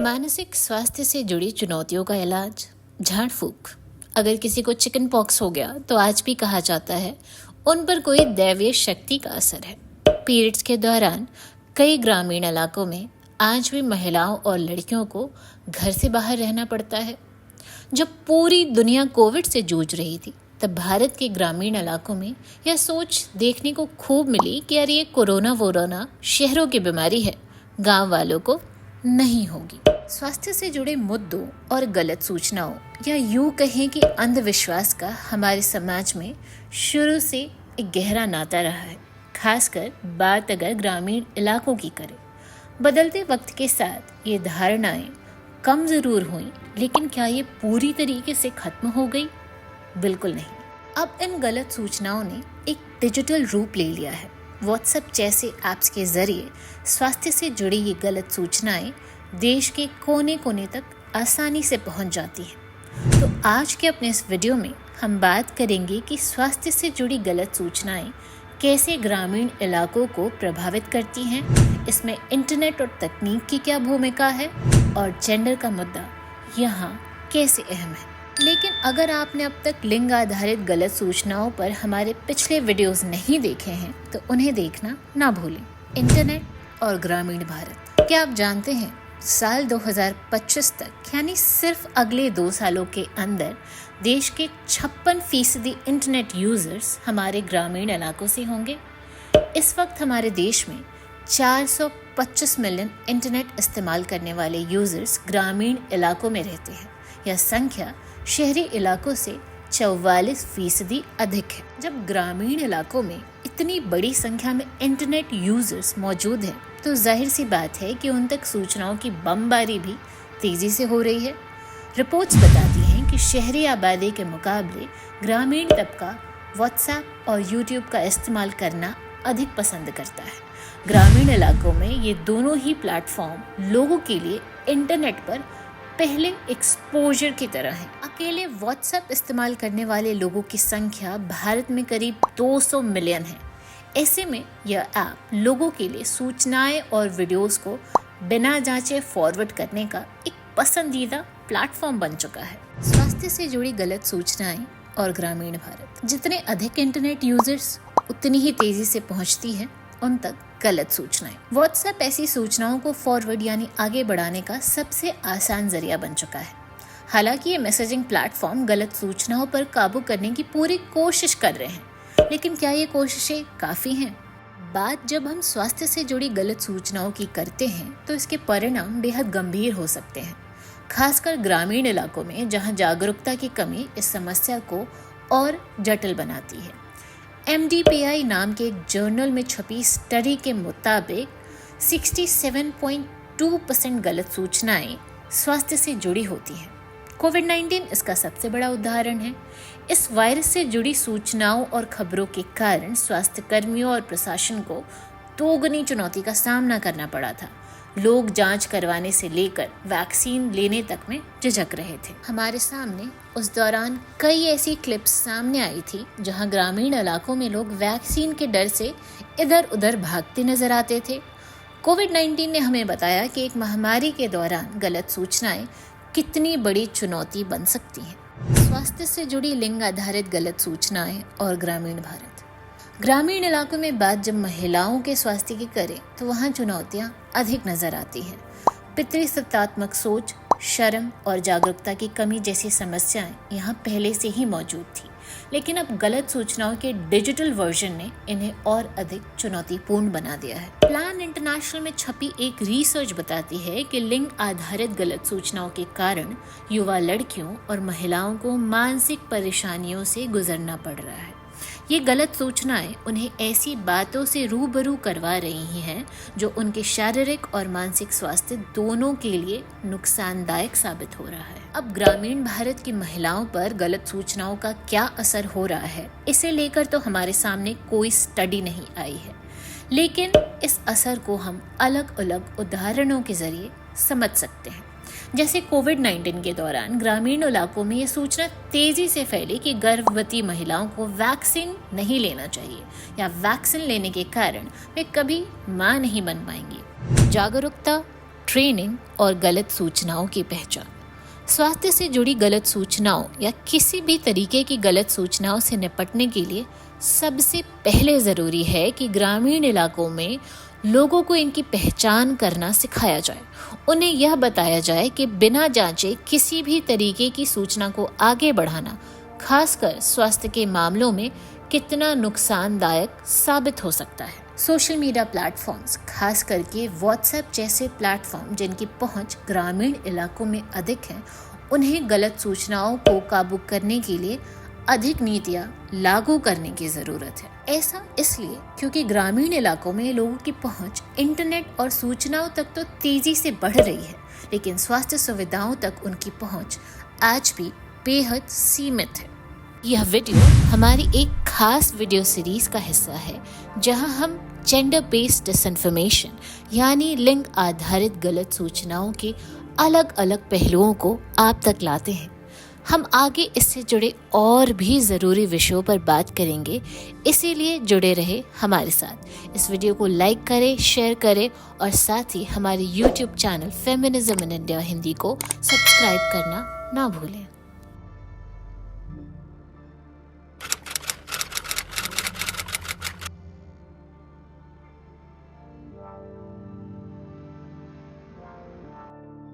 मानसिक स्वास्थ्य से जुड़ी चुनौतियों का इलाज झाड़ फूक। अगर किसी को चिकन पॉक्स हो गया तो आज भी कहा जाता है उन पर कोई दैवीय शक्ति का असर है। पीरियड्स के दौरान कई ग्रामीण इलाकों में आज भी महिलाओं और लड़कियों को घर से बाहर रहना पड़ता है। जब पूरी दुनिया कोविड से जूझ रही थी तब भारत के ग्रामीण इलाकों में यह सोच देखने को खूब मिली कि यार ये कोरोना वोरोना शहरों की बीमारी है, गांव वालों को नहीं होगी। स्वास्थ्य से जुड़े मुद्दों और गलत सूचनाओं या यूं कहें कि अंधविश्वास का हमारे समाज में शुरू से एक गहरा नाता रहा है। खासकर बात अगर ग्रामीण इलाकों की करें, बदलते वक्त के साथ ये धारणाएं कम जरूर हुई, लेकिन क्या ये पूरी तरीके से खत्म हो गई? बिल्कुल नहीं। अब इन गलत सूचनाओं ने एक डिजिटल रूप ले लिया है। व्हाट्सएप जैसे ऐप्स के जरिए स्वास्थ्य से जुड़ी ये गलत सूचनाएं देश के कोने कोने तक आसानी से पहुंच जाती हैं। तो आज के अपने इस वीडियो में हम बात करेंगे कि स्वास्थ्य से जुड़ी गलत सूचनाएं कैसे ग्रामीण इलाकों को प्रभावित करती हैं, इसमें इंटरनेट और तकनीक की क्या भूमिका है और जेंडर का मुद्दा यहाँ कैसे अहम है। लेकिन अगर आपने अब तक लिंग आधारित गलत सूचनाओं पर हमारे पिछले वीडियोस नहीं देखे हैं तो उन्हें देखना ना भूलें। इंटरनेट और ग्रामीण भारत, क्या आप जानते हैं साल 2025 तक यानी सिर्फ अगले 2 सालों के अंदर देश के 56% इंटरनेट यूजर्स हमारे ग्रामीण इलाकों से होंगे। इस वक्त हमारे देश में 425 मिलियन इंटरनेट इस्तेमाल करने वाले यूजर्स ग्रामीण इलाकों में रहते हैं। यह संख्या शहरी इलाकों से 44% अधिक है। जब ग्रामीण इलाकों में इतनी बड़ी संख्या में इंटरनेट यूजर्स मौजूद हैं तो जाहिर सी बात है कि उन तक सूचनाओं की बमबारी भी तेजी से हो रही है। रिपोर्ट्स बताती हैं कि शहरी आबादी के मुकाबले ग्रामीण तबका व्हाट्सएप और यूट्यूब का इस्तेमाल करना अधिक पसंद करता है। ग्रामीण इलाकों में ये दोनों ही प्लेटफॉर्म लोगों के लिए इंटरनेट पर पहले एक्सपोजर की तरह है। अकेले व्हाट्सएप इस्तेमाल करने वाले लोगों की संख्या भारत में करीब 200 मिलियन है। ऐसे में यह ऐप लोगों के लिए सूचनाएं और वीडियोस को बिना जांचे फॉरवर्ड करने का एक पसंदीदा प्लेटफॉर्म बन चुका है। स्वास्थ्य से जुड़ी गलत सूचनाएं और ग्रामीण भारत, जितने अधिक इंटरनेट यूजर्स उतनी ही तेजी से पहुंचती है उन तक गलत सूचनाएं। व्हाट्सएप ऐसी सूचनाओं को फॉरवर्ड यानी आगे बढ़ाने का सबसे आसान जरिया बन चुका है। हालांकि ये मैसेजिंग प्लेटफॉर्म गलत सूचनाओं पर काबू करने की पूरी कोशिश कर रहे हैं, लेकिन क्या ये कोशिशें काफ़ी हैं? बात जब हम स्वास्थ्य से जुड़ी गलत सूचनाओं की करते हैं तो इसके परिणाम बेहद गंभीर हो सकते हैं, खासकर ग्रामीण इलाकों में जहां जागरूकता की कमी इस समस्या को और जटिल बनाती है। MDPI नाम के एक जर्नल में छपी स्टडी के मुताबिक 67.2% गलत सूचनाएं स्वास्थ्य से जुड़ी होती हैं। कोविड-19 इसका सबसे बड़ा उदाहरण है। इस वायरस से जुड़ी सूचनाओं और खबरों के कारण स्वास्थ्य कर्मियों और प्रशासन को दोगुनी चुनौती का सामना करना पड़ा था। लोग जांच करवाने से लेकर वैक्सीन लेने तक में झिझक रहे थे। हमारे सामने उस दौरान कई ऐसी क्लिप्स सामने आई थी जहां ग्रामीण इलाकों में लोग वैक्सीन के डर से इधर उधर भागते नजर आते थे। कोविड-19 ने हमें बताया कि एक महामारी के दौरान गलत सूचनाएं कितनी बड़ी चुनौती बन सकती हैं। स्वास्थ्य से जुड़ी लिंग आधारित गलत सूचनाएं और ग्रामीण भारत। ग्रामीण इलाकों में बात जब महिलाओं के स्वास्थ्य की करें तो वहाँ चुनौतियाँ अधिक नजर आती हैं। पितृसत्तात्मक सोच, शर्म और जागरूकता की कमी जैसी समस्याएं यहाँ पहले से ही मौजूद थी, लेकिन अब गलत सूचनाओं के डिजिटल वर्जन ने इन्हें और अधिक चुनौतीपूर्ण बना दिया है। प्लान इंटरनेशनल में छपी एक रिसर्च बताती है कि लिंग आधारित गलत सूचनाओं के कारण युवा लड़कियों और महिलाओं को मानसिक परेशानियों से गुजरना पड़ रहा है। ये गलत सूचनाएं उन्हें ऐसी बातों से रूबरू करवा रही हैं जो उनके शारीरिक और मानसिक स्वास्थ्य दोनों के लिए नुकसानदायक साबित हो रहा है। अब ग्रामीण भारत की महिलाओं पर गलत सूचनाओं का क्या असर हो रहा है, इसे लेकर तो हमारे सामने कोई स्टडी नहीं आई है, लेकिन इस असर को हम अलग अलग उदाहरणों के जरिए समझ सकते हैं। जैसे कोविड-19 के दौरान ग्रामीण इलाकों में ये सूचना तेजी से फैली कि गर्भवती महिलाओं को वैक्सीन नहीं लेना चाहिए या वैक्सीन लेने के कारण वे कभी मां नहीं बन पाएंगी। जागरूकता ट्रेनिंग और गलत सूचनाओं की पहचान। स्वास्थ्य से जुड़ी गलत सूचनाओं या किसी भी तरीके की गलत सूचनाओं से निपटने के लिए सबसे पहले ज़रूरी है कि ग्रामीण इलाकों में लोगों को इनकी पहचान करना सिखाया जाए। उन्हें यह बताया जाए कि बिना जांचे किसी भी तरीके की सूचना को आगे बढ़ाना, खासकर स्वास्थ्य के मामलों में, कितना नुकसानदायक साबित हो सकता है। सोशल मीडिया प्लेटफॉर्म्स, खास करके व्हाट्सएप जैसे प्लेटफॉर्म जिनकी पहुंच ग्रामीण इलाकों में अधिक है, उन्हें गलत सूचनाओं को काबू करने के लिए अधिक नीतियां लागू करने की ज़रूरत है। ऐसा इसलिए क्योंकि ग्रामीण इलाकों में लोगों की पहुंच इंटरनेट और सूचनाओं तक तो तेजी से बढ़ रही है, लेकिन स्वास्थ्य सुविधाओं तक उनकी पहुंच आज भी बेहद सीमित है। यह वीडियो हमारी एक खास वीडियो सीरीज का हिस्सा है, जहां हम जेंडर बेस्ड डिसइंफॉर्मेशन यानी लिंग आधारित गलत सूचनाओं के अलग अलग पहलुओं को आप तक लाते हैं। हम आगे इससे जुड़े और भी ज़रूरी विषयों पर बात करेंगे, इसीलिए जुड़े रहे हमारे साथ। इस वीडियो को लाइक करें, शेयर करें और साथ ही हमारे YouTube channel feminism in India Hindi को सब्सक्राइब करना ना भूलें।